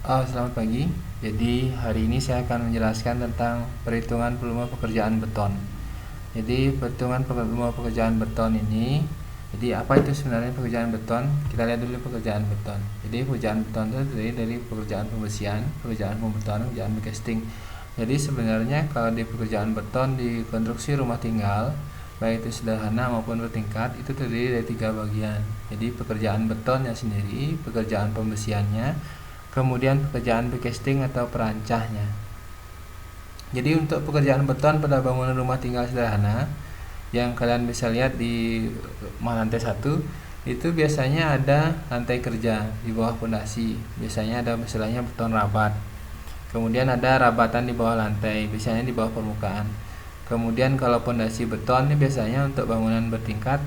Selamat pagi. Jadi hari ini saya akan menjelaskan tentang perhitungan volume pekerjaan beton. Jadi perhitungan volume pekerjaan beton ini, jadi apa itu sebenarnya pekerjaan beton? Kita lihat dulu pekerjaan beton. Jadi pekerjaan beton itu terdiri dari pekerjaan pembersihan, pekerjaan pembetonan, pekerjaan casting. Jadi sebenarnya kalau di pekerjaan beton di konstruksi rumah tinggal, baik itu sederhana maupun bertingkat, itu terdiri dari 3 bagian. Jadi pekerjaan betonnya sendiri, pekerjaan pembersihannya, kemudian pekerjaan backcasting atau perancahnya. Jadi untuk pekerjaan beton pada bangunan rumah tinggal sederhana yang kalian bisa lihat di lantai 1, itu biasanya ada lantai kerja di bawah fondasi. Biasanya ada istilahnya beton rabat. Kemudian ada rabatan di bawah lantai, biasanya di bawah permukaan. Kemudian kalau fondasi beton ini biasanya untuk bangunan bertingkat.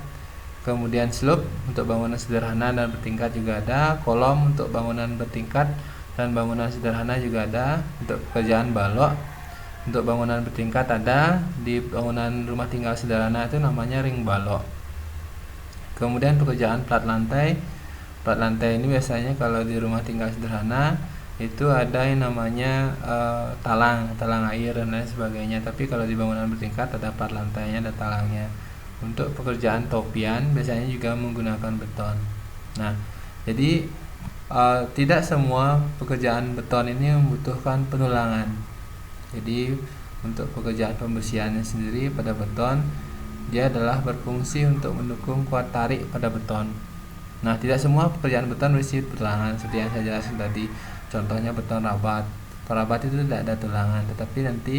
Kemudian slope untuk bangunan sederhana dan bertingkat juga ada, kolom untuk bangunan bertingkat dan bangunan sederhana juga ada. Untuk pekerjaan balok untuk bangunan bertingkat ada, di bangunan rumah tinggal sederhana itu namanya ring balok. Kemudian pekerjaan plat lantai. Plat lantai ini biasanya kalau di rumah tinggal sederhana itu ada yang namanya talang air dan lain sebagainya. Tapi kalau di bangunan bertingkat ada plat lantainya, ada talangnya. Untuk pekerjaan topian biasanya juga menggunakan beton. Nah, jadi tidak semua pekerjaan beton ini membutuhkan penulangan. Jadi untuk pekerjaan pembersihannya sendiri pada beton, dia adalah berfungsi untuk mendukung kuat tarik pada beton. Nah, tidak semua pekerjaan beton berisi tulangan seperti yang saya jelaskan tadi. Contohnya beton rabat. Rabat itu tidak ada tulangan, tetapi nanti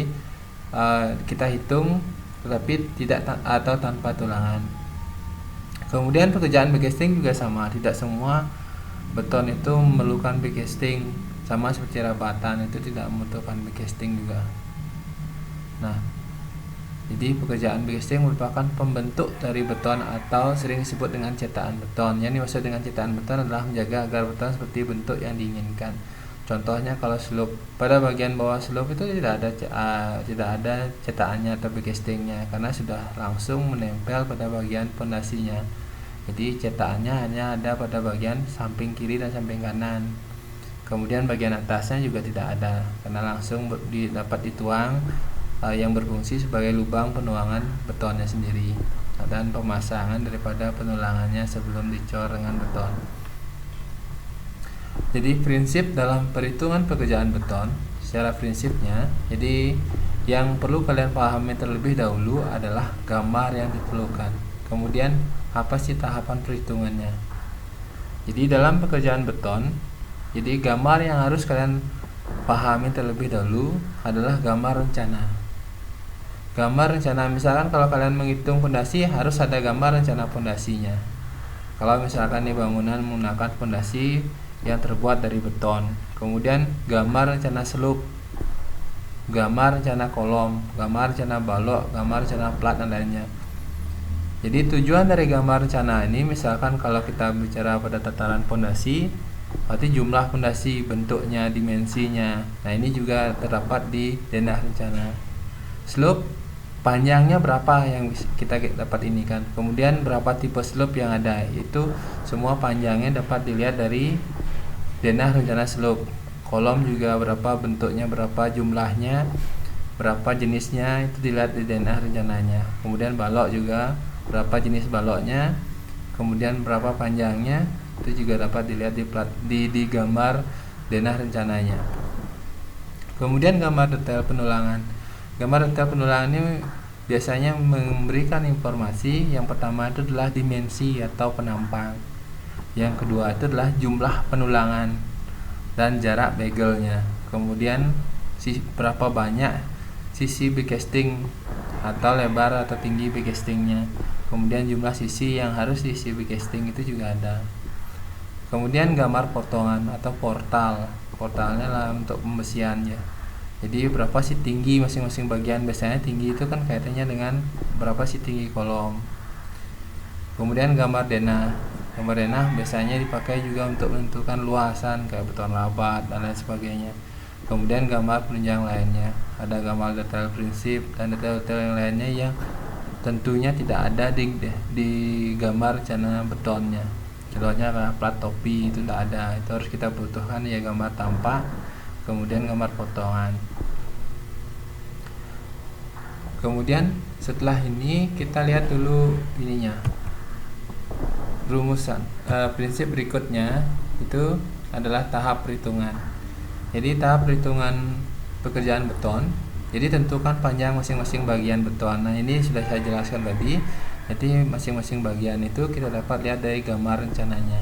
kita hitung tetapi tidak atau tanpa tulangan. Kemudian pekerjaan backcasting juga sama, tidak semua beton itu memerlukan backcasting, sama seperti rabatan itu tidak membutuhkan backcasting juga. Nah, jadi pekerjaan backcasting merupakan pembentuk dari beton atau sering disebut dengan cetakan beton. Yang dimaksud dengan cetakan beton adalah menjaga agar beton seperti bentuk yang diinginkan. Contohnya kalau slope, pada bagian bawah slope itu tidak ada cetakannya atau backcastingnya karena sudah langsung menempel pada bagian pondasinya. Jadi cetakannya hanya ada pada bagian samping kiri dan samping kanan. Kemudian bagian atasnya juga tidak ada karena langsung dapat dituang, yang berfungsi sebagai lubang penuangan betonnya sendiri dan pemasangan daripada penulangannya sebelum dicor dengan beton. Jadi prinsip dalam perhitungan pekerjaan beton secara prinsipnya, jadi yang perlu kalian pahami terlebih dahulu adalah gambar yang diperlukan. Kemudian apa sih tahapan perhitungannya? Jadi dalam pekerjaan beton, jadi gambar yang harus kalian pahami terlebih dahulu adalah gambar rencana. Gambar rencana, misalkan kalau kalian menghitung fondasi harus ada gambar rencana fondasinya. Kalau misalkan di bangunan menggunakan fondasi yang terbuat dari beton, kemudian gambar rencana slope, gambar rencana kolom, gambar rencana balok, gambar rencana plat dan lainnya. Jadi tujuan dari gambar rencana ini, misalkan kalau kita bicara pada tataran fondasi, berarti jumlah fondasi, bentuknya, dimensinya. Nah, ini juga terdapat di denah rencana. Slope, panjangnya berapa yang kita dapat ini kan. Kemudian berapa tipe slope yang ada, itu semua panjangnya dapat dilihat dari denah rencana slope. Kolom juga berapa bentuknya, berapa jumlahnya, berapa jenisnya, itu dilihat di denah rencananya. Kemudian balok juga berapa jenis baloknya, kemudian berapa panjangnya, itu juga dapat dilihat di gambar denah rencananya. Kemudian gambar detail penulangan. Gambar detail penulangan ini biasanya memberikan informasi. Yang pertama itu adalah dimensi atau penampang. Yang kedua itu adalah jumlah penulangan dan jarak begelnya. Kemudian berapa banyak sisi backcasting atau lebar atau tinggi backcastingnya. Kemudian jumlah sisi yang harus diisi backcasting itu juga ada. Kemudian gambar potongan atau portalnya lah untuk pembersihannya. Jadi berapa sih tinggi masing-masing bagian. Biasanya tinggi itu kan kaitannya dengan berapa sih tinggi kolom. Kemudian gambar denah. Gambar denah biasanya dipakai juga untuk menentukan luasan kayak beton rabat dan lain sebagainya. Kemudian gambar penunjang lainnya, ada gambar detail prinsip dan detail-detail yang lainnya yang tentunya tidak ada di gambar rencana betonnya. Contohnya adalah plat topi itu tidak ada, itu harus kita butuhkan ya gambar tampak, kemudian gambar potongan. Kemudian setelah ini kita lihat dulu ininya, rumusan prinsip berikutnya itu adalah tahap perhitungan. Jadi tahap perhitungan pekerjaan beton, jadi tentukan panjang masing-masing bagian beton. Nah ini sudah saya jelaskan tadi. Jadi masing-masing bagian itu kita dapat lihat dari gambar rencananya.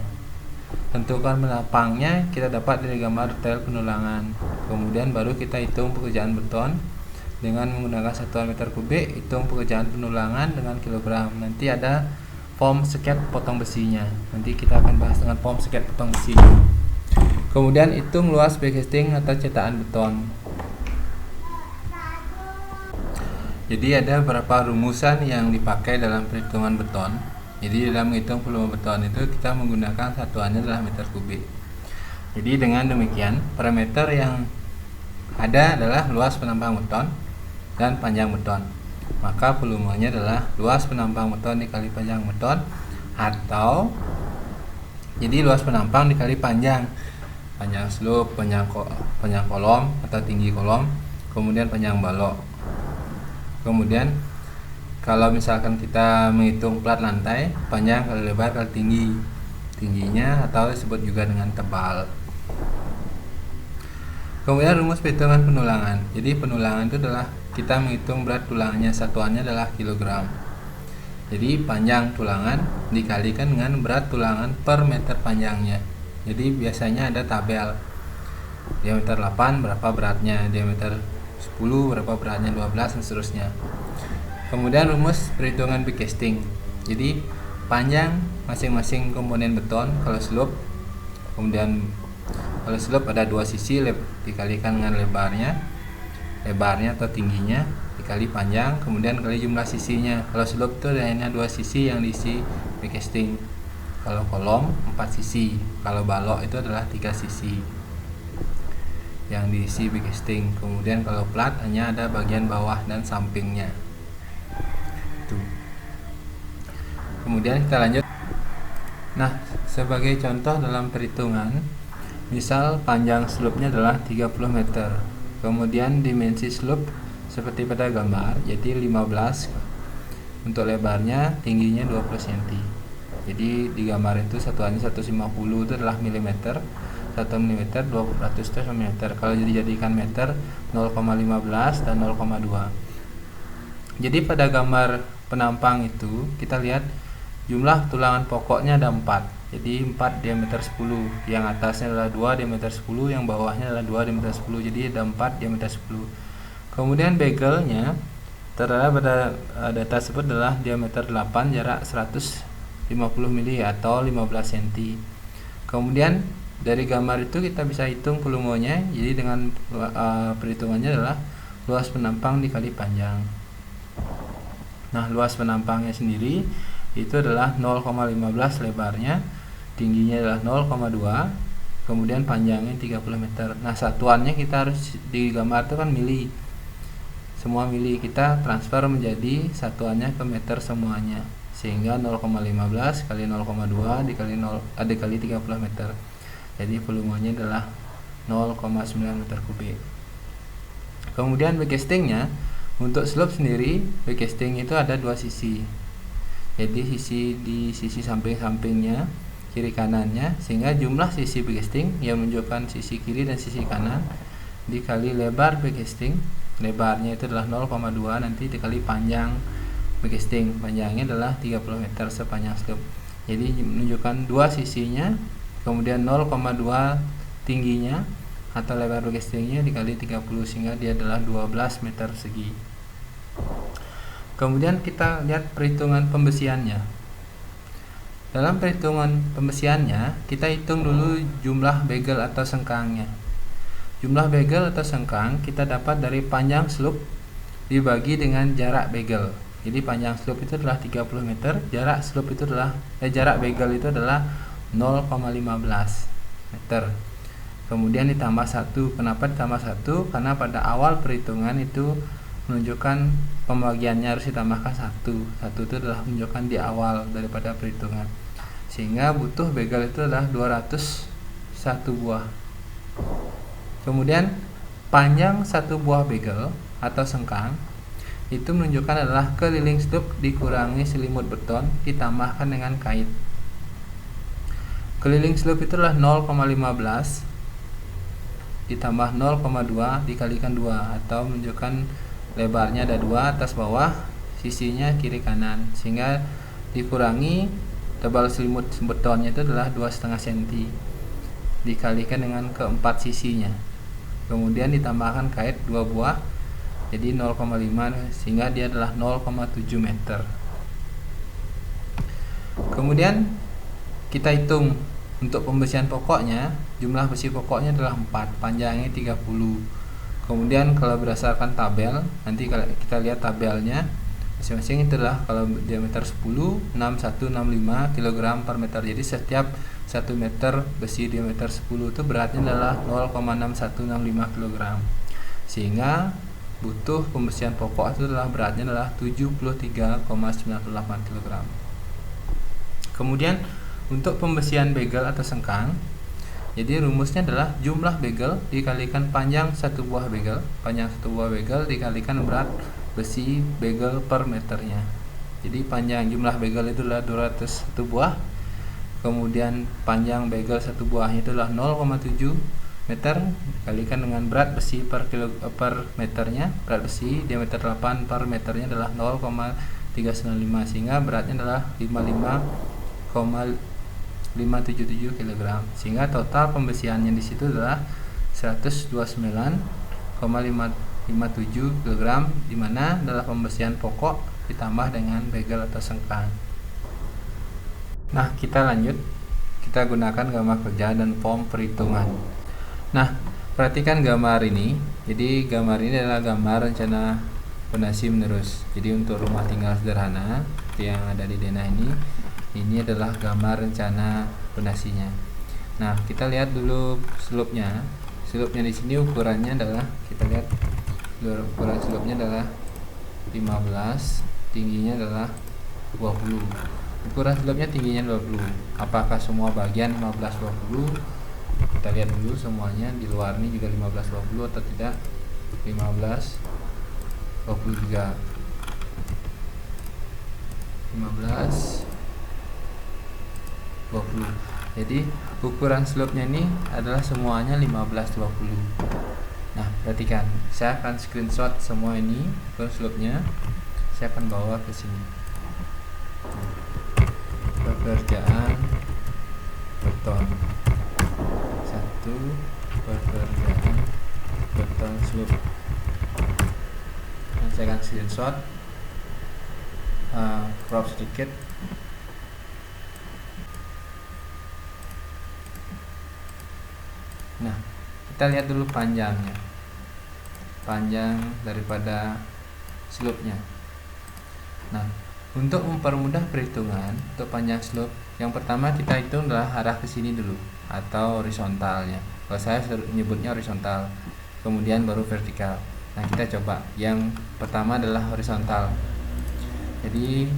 Tentukan penapangnya kita dapat dari gambar detail penulangan. Kemudian baru kita hitung pekerjaan beton dengan menggunakan satuan meter kubik, hitung pekerjaan penulangan dengan kilogram. Nanti ada form seket potong besinya. Nanti kita akan bahas dengan form seket potong besi. Kemudian hitung luas backcasting atau cetakan beton. Jadi ada beberapa rumusan yang dipakai dalam perhitungan beton. Jadi dalam menghitung volume beton itu kita menggunakan satuannya adalah meter kubik. Jadi dengan demikian parameter yang ada adalah luas penampang beton dan panjang beton. Maka volumenya adalah luas penampang beton dikali panjang beton, atau jadi luas penampang dikali panjang slope, panjang kolom atau tinggi kolom, kemudian panjang balok. Kemudian kalau misalkan kita menghitung plat lantai, panjang kali lebar kali tingginya, atau disebut juga dengan tebal. Kemudian rumus perhitungan penulangan. Jadi penulangan itu adalah kita menghitung berat tulangannya, satuannya adalah kilogram. Jadi panjang tulangan dikalikan dengan berat tulangan per meter panjangnya. Jadi biasanya ada tabel. Diameter 8 berapa beratnya, diameter 10 berapa beratnya, 12 dan seterusnya. Kemudian rumus perhitungan backcasting. Jadi panjang masing-masing komponen beton kalau slope, kemudian kalau slope ada dua sisi dikalikan dengan lebarnya atau tingginya dikali panjang, kemudian kali jumlah sisinya. Kalau slope itu hanya dua sisi yang diisi backcasting. Kalau kolom 4 sisi, kalau balok itu adalah 3 sisi yang diisi backcasting. Kemudian kalau plat hanya ada bagian bawah dan sampingnya. Itu. Kemudian kita lanjut. Nah, sebagai contoh dalam perhitungan, misal panjang slope-nya adalah 30 meter. Kemudian dimensi slope seperti pada gambar, jadi 15 untuk lebarnya, tingginya 20 cm. Jadi di gambar itu satuannya 150 itu adalah milimeter. 1 mm 20% itu meter. Kalau dijadikan meter 0,15 dan 0,2. Jadi pada gambar penampang itu kita lihat jumlah tulangan pokoknya ada 4. Jadi 4 diameter 10. Yang atasnya adalah 2 diameter 10, yang bawahnya adalah 2 diameter 10. Jadi ada 4 diameter 10. Kemudian begelnya tertera pada data tersebut adalah diameter 8, jarak 150 mili atau 15 cm. Kemudian dari gambar itu kita bisa hitung volumenya. Jadi dengan perhitungannya adalah luas penampang dikali panjang. Nah, luas penampangnya sendiri itu adalah 0,15 lebarnya, tingginya adalah 0,2, kemudian panjangnya 30 meter. Nah, satuannya kita harus di gambar itu kan mili. Semua mili kita transfer menjadi satuannya ke meter semuanya. Sehingga 0,15 kali 0,2 dikali 30 meter. Jadi volumenya adalah 0,9 meter kubik. Kemudian backcastingnya, untuk slope sendiri backcasting itu ada dua sisi. Jadi sisi samping-sampingnya, kiri kanannya, sehingga jumlah sisi backcasting yang menunjukkan sisi kiri dan sisi kanan dikali lebar backcasting. Lebarnya itu adalah 0,2, nanti dikali panjang backcasting. Panjangnya adalah 30 meter sepanjang slope. Jadi menunjukkan dua sisinya, kemudian 0,2 tingginya atau lebar backcastingnya dikali 30, sehingga dia adalah 12 meter persegi. Kemudian kita lihat perhitungan pembesiannya. Dalam perhitungan pembesiannya kita hitung dulu jumlah bagel atau sengkangnya. Jumlah bagel atau sengkang kita dapat dari panjang slope dibagi dengan jarak bagel. Jadi panjang slope itu adalah 30 meter, jarak slope itu adalah jarak bagel itu adalah 0,15 meter. Kemudian ditambah 1. Kenapa ditambah 1? Karena pada awal perhitungan itu menunjukkan pembagiannya harus ditambahkan 1. 1 itu adalah menunjukkan di awal daripada perhitungan. sehingga butuh bagel itu adalah 201 buah. Kemudian panjang satu buah bagel atau sengkang itu menunjukkan adalah keliling slup dikurangi selimut beton ditambahkan dengan kait. Keliling slup itu adalah 0,15 ditambah 0,2 dikalikan 2, atau menunjukkan lebarnya ada 2 atas bawah, sisinya kiri kanan, sehingga dikurangi tebal selimut betonnya itu adalah 2,5 cm dikalikan dengan keempat sisinya, kemudian ditambahkan kait 2 buah jadi 0,5, sehingga dia adalah 0,7 meter. Kemudian kita hitung untuk pembesian pokoknya, jumlah besi pokoknya adalah 4, panjangnya 30. Kemudian kalau berdasarkan tabel, nanti kalau kita lihat tabelnya masing-masing itu adalah kalau diameter 10 6165 kg per meter. Jadi setiap 1 meter besi diameter 10 itu beratnya adalah 0,6165 kg, sehingga butuh pembesian pokok itu adalah beratnya adalah 73,98 kg. Kemudian untuk pembesian bagel atau sengkang, jadi rumusnya adalah jumlah bagel dikalikan panjang satu buah bagel, dikalikan berat besi bagel per meternya. Jadi panjang jumlah bagel itu adalah 201 buah, kemudian panjang bagel satu buahnya itu adalah 0,7 meter dikalikan dengan berat besi per meternya. Berat besi diameter 8 per meternya adalah 0,395, sehingga beratnya adalah 577 kg, sehingga total pembesiannya di situ adalah 129,557 kg, di mana adalah pembesian pokok ditambah dengan bagel atau sengkang. Nah, kita lanjut, kita gunakan gambar kerja dan form perhitungan. Nah, perhatikan gambar ini. Jadi gambar ini adalah gambar rencana fondasi menerus. Jadi untuk rumah tinggal sederhana yang ada di denah ini adalah gambar rencana fondasinya. Nah, kita lihat dulu slopnya. Slopnya di sini ukurannya adalah, kita lihat ukuran slopnya adalah 15, tingginya adalah 20. Ukuran slopnya tingginya 20. Apakah semua bagian 15 20? Kita lihat dulu semuanya di luar ini juga 15 20 atau tidak. 15 23. 15 20. Jadi ukuran slope-nya ini adalah semuanya 15 20. Nah, perhatikan, saya akan screenshot semua ini ukuran slope-nya. Saya akan bawa ke sini. Pekerjaan beton 1, pekerjaan beton slope. Nah, saya akan screenshot, crop sedikit. Nah, kita lihat dulu panjangnya, panjang daripada slope-nya. Nah, untuk mempermudah perhitungan untuk panjang slope, yang pertama kita hitung adalah arah ke sini dulu atau horizontalnya. Kalau saya menyebutnya horizontal, kemudian baru vertikal. Nah, kita coba yang pertama adalah horizontal. Jadi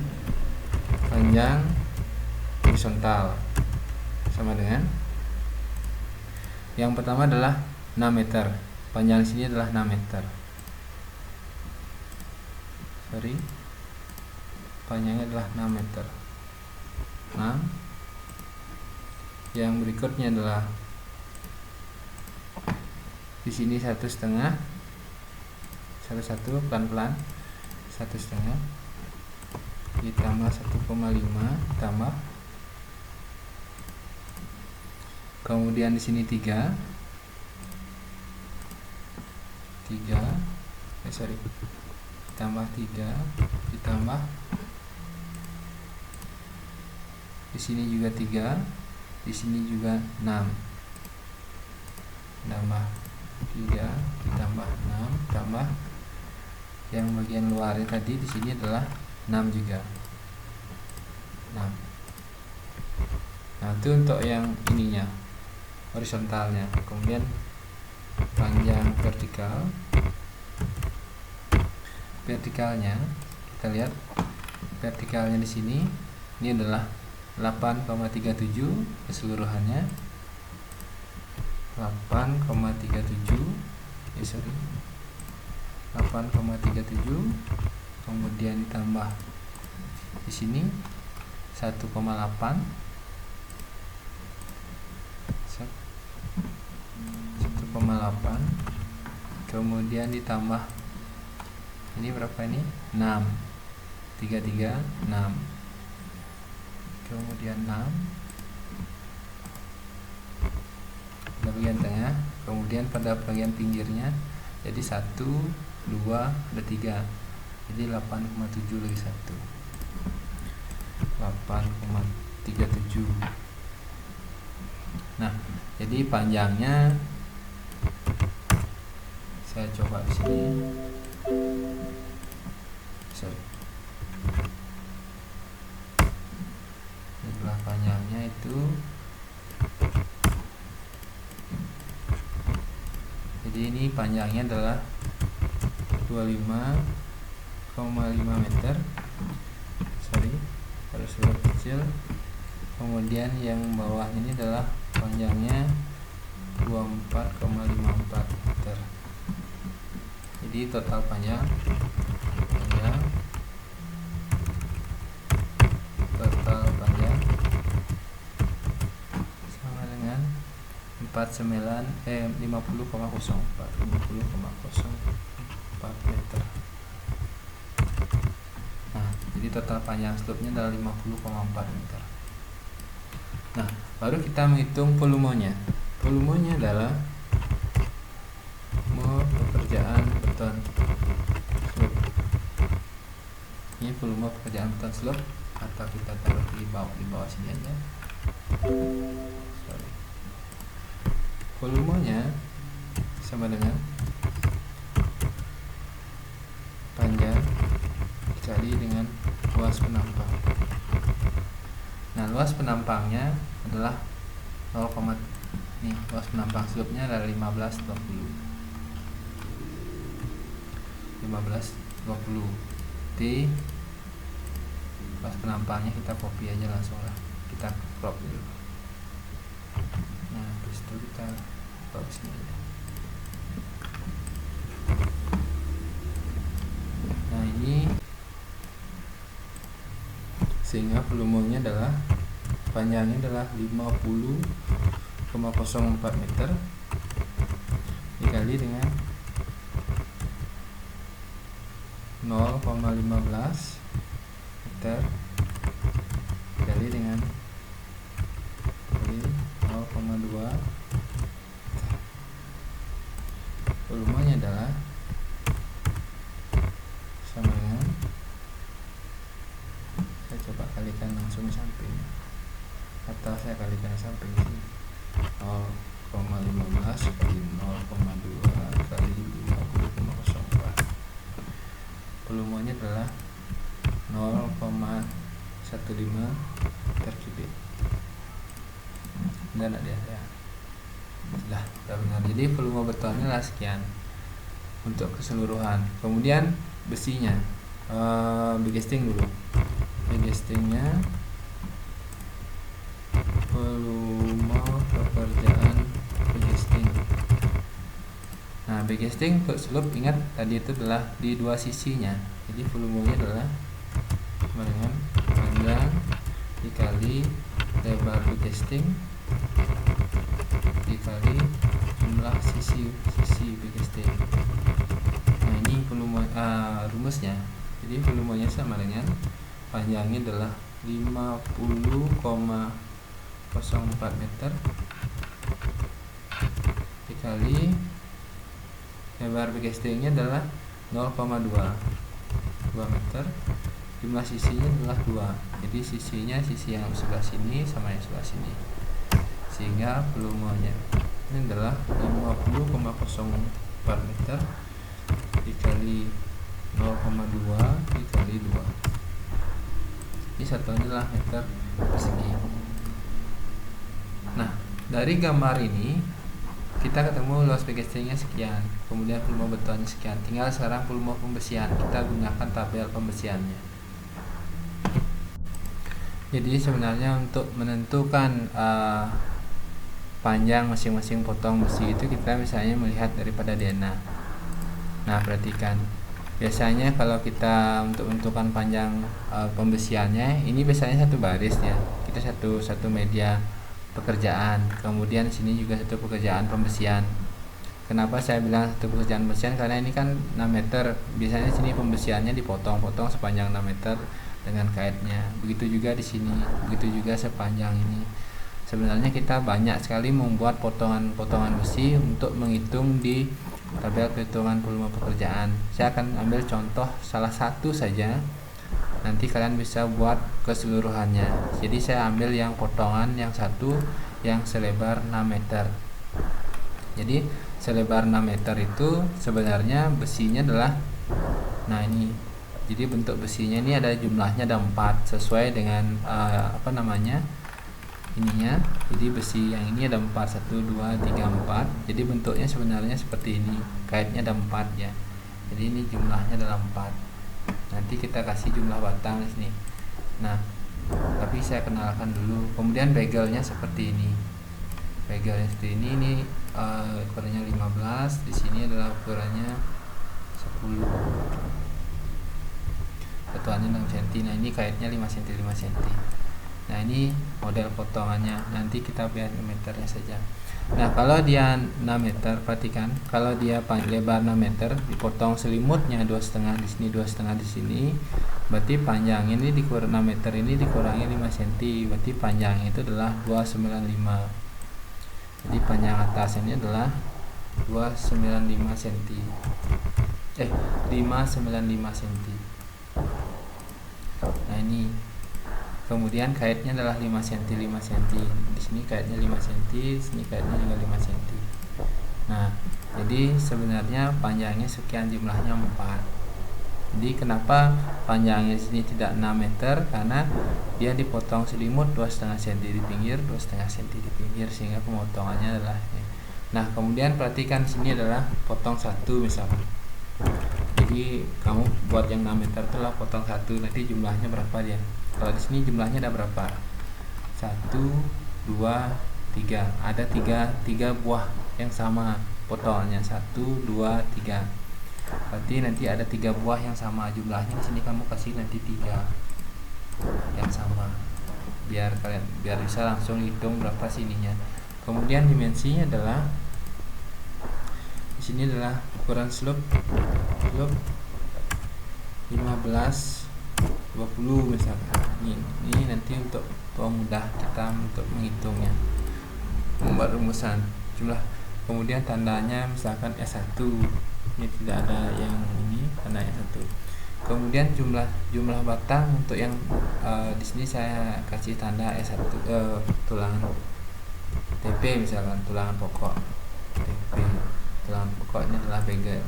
panjang horizontal sama dengan, yang pertama adalah 6 meter. Panjang sini adalah 6 meter. Panjangnya adalah 6 meter. 6. Yang berikutnya adalah di sini 1,5. 1 pelan-pelan. 1,5 ditambah 1,5 tambah. Kemudian di sini 3 ditambah 3 ditambah di sini juga 3, di sini juga 6, tambah 3 ditambah 6 tambah yang bagian luarnya tadi di sini adalah 6 juga. 6. Nah, itu untuk yang ininya, horizontalnya. Kemudian panjang vertikalnya kita lihat, vertikalnya di sini ini adalah 8,37 keseluruhannya 8,37 8,37, kemudian ditambah di sini 1,8, kemudian ditambah ini berapa ini 6, 6, kemudian 6 pada bagian tengah, kemudian pada bagian pinggirnya jadi 1, 2, ada 3, jadi 8,7 lagi 1, 8,37. Nah, jadi panjangnya saya coba di sini. Jumlah panjangnya itu, jadi ini panjangnya adalah 25,5 meter. Harus huruf kecil. Kemudian yang bawah ini adalah panjangnya 24,54 meter. Jadi total panjang sama dengan 50,04 meter. Nah, jadi total panjang slope-nya adalah 50,4 meter. Nah, baru kita menghitung volumenya. Volumenya adalah pekerjaan beton slope. Ini volume pekerjaan beton slope, atau kita taruh di bawah sini aja. Volumenya sama dengan panjang dikali dengan luas penampang. Nah, luas penampangnya adalah 0, nih luas penampang slope-nya adalah 1520. Di luas penampangnya kita copy aja langsung lah, kita crop dulu. Nah, habis itu kita crop sini aja. Nah, ini sehingga volumenya adalah panjangnya adalah 50,04 meter dikali dengan 0,15 meter dikali dengan 0,2. Volumenya adalah sama dengan, saya coba kalikan langsung di samping, atau saya kalikan di samping sini, 0,15 kali 0,2 kali 50,04. Volumenya adalah 0,15 meter kubik. Dan ada ya. Sudah benar. Jadi volume betonnya adalah sekian untuk keseluruhan. Kemudian besinya, begesting dulu. Begestingnya volume pekerjaan begesting. Nah, begesting untuk slope, ingat tadi itu adalah di dua sisinya. Jadi volumenya adalah sama dengan panjang dikali lebar begesting dikali jumlah sisi begesting. Nah, ini volume rumusnya. Jadi volumenya sama dengan panjangnya adalah 50,04 meter dikali lebar begestingnya adalah 0,2 meter, jumlah sisinya adalah 2. Jadi sisinya sisi yang sebelah sini sama yang sebelah sini, sehingga volumenya ini adalah 50,04 meter dikali 0,2 dikali 2. Ini satunya adalah meter persegi. Nah, dari gambar ini kita ketemu luas begestingnya sekian, kemudian volume betonnya sekian. Tinggal sekarang volume pembesian, kita gunakan tabel pembesiannya. Jadi sebenarnya untuk menentukan panjang masing-masing potong besi itu kita misalnya melihat daripada DNA. Nah, perhatikan. Biasanya kalau kita untuk menentukan panjang pembesiannya, ini biasanya satu baris ya. Kita satu media pekerjaan. Kemudian sini juga satu pekerjaan pembesian. Kenapa saya bilang satu pekerjaan pembesian? Karena ini kan 6 meter. Biasanya sini pembesiannya dipotong-potong sepanjang 6 meter dengan kaitnya. Begitu juga di sini, begitu juga sepanjang ini. Sebenarnya kita banyak sekali membuat potongan-potongan besi untuk menghitung di tabel perhitungan volume pekerjaan. Saya akan ambil contoh salah satu saja, nanti kalian bisa buat keseluruhannya. Jadi saya ambil yang potongan yang satu yang selebar 6 meter. Jadi selebar 6 meter itu sebenarnya besinya adalah, nah ini, jadi bentuk besinya ini ada jumlahnya ada 4 sesuai dengan ininya. Jadi besi yang ini ada 4, 1, 2, 3, 4. Jadi bentuknya sebenarnya seperti ini, kaitnya ada 4 ya. Jadi ini jumlahnya adalah 4. Nanti kita kasih jumlah batang di sini. Nah, tapi saya kenalkan dulu. Kemudian begelnya seperti ini. Begelnya seperti ini ukurannya 15, di sini adalah ukurannya 10. Satuannya 6 cm. Nah, ini kaitnya 5 cm 5 cm. Nah, ini model potongannya. Nanti kita lihat meternya saja. Nah, kalau dia 6 meter, perhatikan, kalau dia lebar 6 meter, dipotong selimutnya 2,5 di sini, 2,5 di sini, berarti panjang ini dikurang 6 meter ini dikurangi 5 cm, berarti panjang itu adalah 295. Jadi panjang atas ini adalah 295 cm. 595 cm. Nah, ini. Kemudian kaitnya adalah 5 cm 5 cm. Di sini kaitnya 5 cm, di sini kaitnya juga 5 cm. Nah, jadi sebenarnya panjangnya sekian, jumlahnya 4. Jadi kenapa panjangnya di sini tidak 6 meter? Karena dia dipotong selimut 2,5 cm di pinggir, 2,5 cm di pinggir, sehingga pemotongannya adalah ini. Nah, kemudian perhatikan sini adalah potong 1 misalkan. Jadi kamu buat yang 6 meter itulah potong 1, nanti jumlahnya berapa dia? Kalau di sini jumlahnya ada berapa? 1, 2, 3. Ada 3 buah yang sama potongannya. 1, 2, 3. Berarti nanti ada 3 buah yang sama jumlahnya. Di sini kamu kasih nanti 3 yang sama. Biar bisa langsung hitung berapa sininya. Kemudian dimensinya adalah di sini adalah ukuran slope 15, 20 misalkan. Ini nanti untuk mudah kita untuk menghitungnya, membuat rumusan jumlah. Kemudian tandanya misalkan S1, ini tidak ada yang ini, tanda S1. Kemudian jumlah batang untuk yang di sini saya kasih tanda S1, tulangan TP misalkan, tulangan pokok TP. Tulangan pokoknya adalah begel.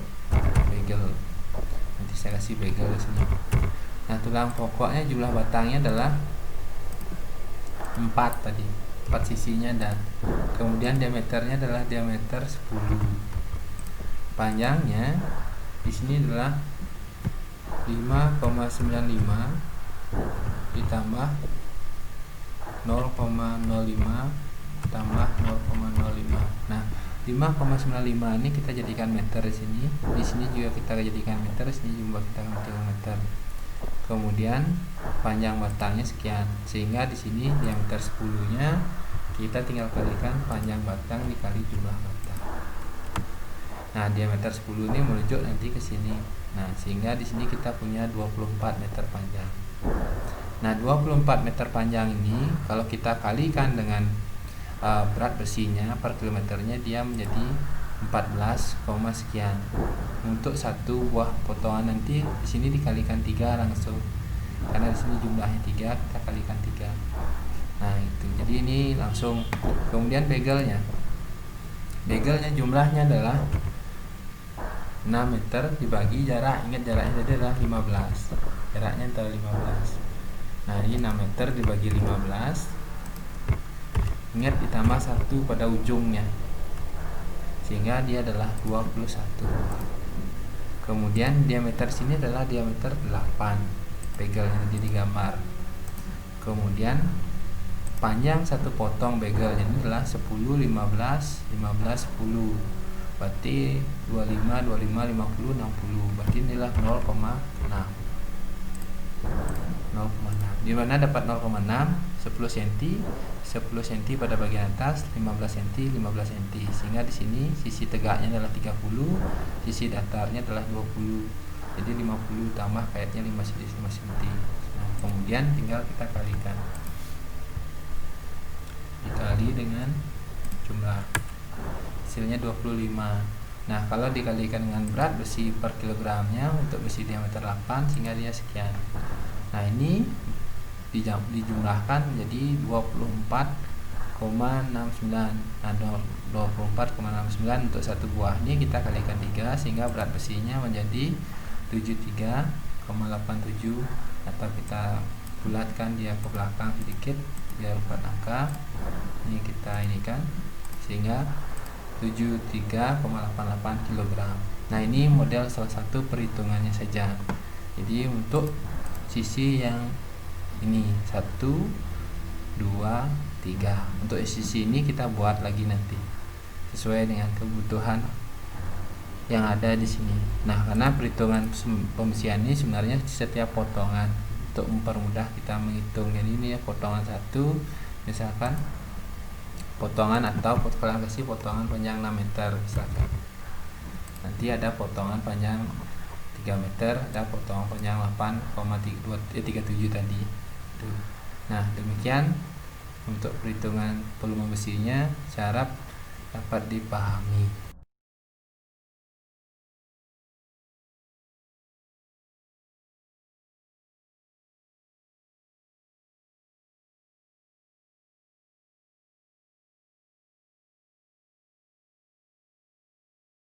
Nanti saya kasih begel di sini. Nah, tulang pokoknya jumlah batangnya adalah 4 tadi, 4 sisinya, dan kemudian diameternya adalah diameter 10. Panjangnya di sini adalah 5,95 ditambah 0,05 tambah 0,05. Nah, 5,95 ini kita jadikan meter di sini. Di sini juga kita jadikan meter, di sini juga kita jadikan meter. Kemudian panjang batangnya sekian, sehingga di sini diameter 10-nya kita tinggal kalikan panjang batang dikali jumlah batang. Nah, diameter 10 ini merujuk nanti ke sini. Nah, sehingga di sini kita punya 24 meter panjang. Nah, 24 meter panjang ini kalau kita kalikan dengan berat besinya per kilometernya, dia menjadi 14, sekian. Untuk satu buah potongan nanti di sini dikalikan 3 langsung. Karena di sini jumlahnya 3, kita kalikan 3. Nah, itu. Jadi ini langsung. Kemudian begelnya jumlahnya adalah 6 meter dibagi jarak. Ingat jaraknya tadi adalah 15. Jaraknya antara 15. Nah, ini 6 meter dibagi 15. Ingat ditambah 1 pada ujungnya, sehingga dia adalah 21. Kemudian diameter sini adalah diameter 8. Begelnya jadi gambar. Kemudian panjang satu potong bagel ini adalah 10, 15, 15, 10. Berarti 25, 25, 50, 60. Berarti inilah 0,6. 0,6. Di mana dapat 0,6? 10 cm, 10 cm pada bagian atas, 15 cm, 15 cm. Sehingga di sini sisi tegaknya adalah 30, sisi datarnya adalah 20. Jadi 50 tambah kaitnya 5 cm. Nah, kemudian tinggal kita kalikan. Dikali dengan jumlah, hasilnya 25. Nah, kalau dikalikan dengan berat besi per kilogramnya untuk besi diameter 8 sehingga dia sekian. Nah, ini dijumlahkan menjadi 24,69. Nah, 24,69 untuk satu buah ini kita kalikan 3 sehingga berat besinya menjadi 73,87, atau kita bulatkan dia ke belakang sedikit biar buat angka. Ini kita inikan sehingga 73,88 kg. Nah, ini model salah satu perhitungannya saja. Jadi untuk sisi yang ini 1, 2, 3. Untuk sisi ini kita buat lagi nanti sesuai dengan kebutuhan yang ada di sini. Nah, karena perhitungan pembesian ini sebenarnya setiap potongan untuk mempermudah kita menghitung. Jadi ini ya potongan 1, misalkan potongan, atau kalian kasih potongan panjang 6 meter misalkan. Nanti ada potongan panjang 3 meter, ada potongan panjang 8,37 tadi. Tuh. Nah, demikian untuk perhitungan volume besinya, saya harap dapat dipahami.